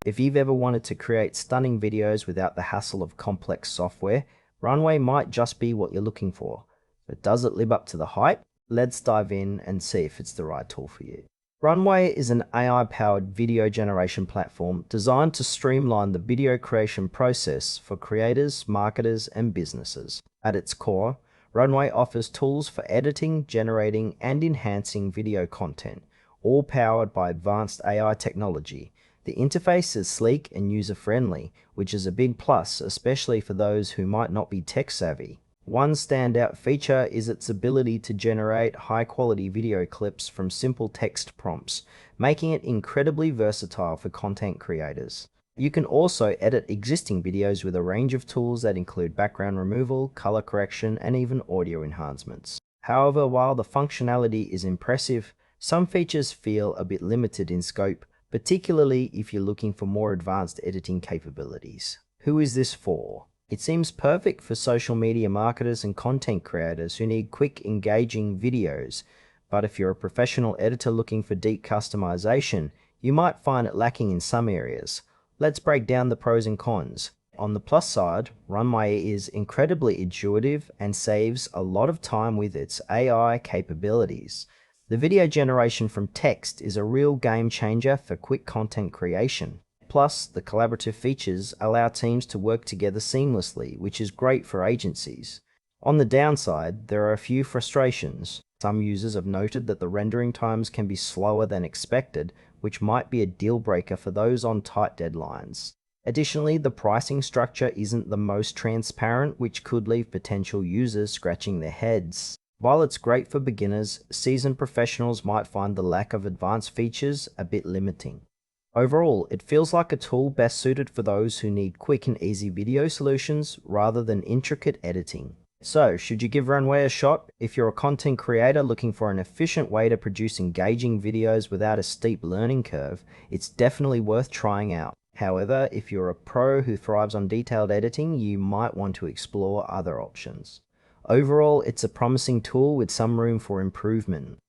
If you've ever wanted to create stunning videos without the hassle of complex software, Runway might just be what you're looking for. But does it live up to the hype? Let's dive in and see if it's the right tool for you. Runway is an AI-powered video generation platform designed to streamline the video creation process for creators, marketers, and businesses. At its core, Runway offers tools for editing, generating, and enhancing video content, all powered by advanced AI technology. The interface is sleek and user-friendly, which is a big plus, especially for those who might not be tech-savvy. One standout feature is its ability to generate high-quality video clips from simple text prompts, making it incredibly versatile for content creators. You can also edit existing videos with a range of tools that include background removal, color correction, and even audio enhancements. However, while the functionality is impressive, some features feel a bit limited in scope, particularly if you're looking for more advanced editing capabilities. Who is this for? It seems perfect for social media marketers and content creators who need quick, engaging videos. But if you're a professional editor looking for deep customization, you might find it lacking in some areas. Let's break down the pros and cons. On the plus side, Runway is incredibly intuitive and saves a lot of time with its AI capabilities. The video generation from text is a real game changer for quick content creation. Plus, the collaborative features allow teams to work together seamlessly, which is great for agencies. On the downside, there are a few frustrations. Some users have noted that the rendering times can be slower than expected, which might be a deal breaker for those on tight deadlines. Additionally, the pricing structure isn't the most transparent, which could leave potential users scratching their heads. While it's great for beginners, seasoned professionals might find the lack of advanced features a bit limiting. Overall, it feels like a tool best suited for those who need quick and easy video solutions rather than intricate editing. So, should you give Runway a shot? If you're a content creator looking for an efficient way to produce engaging videos without a steep learning curve, it's definitely worth trying out. However, if you're a pro who thrives on detailed editing, you might want to explore other options. Overall, it's a promising tool with some room for improvement.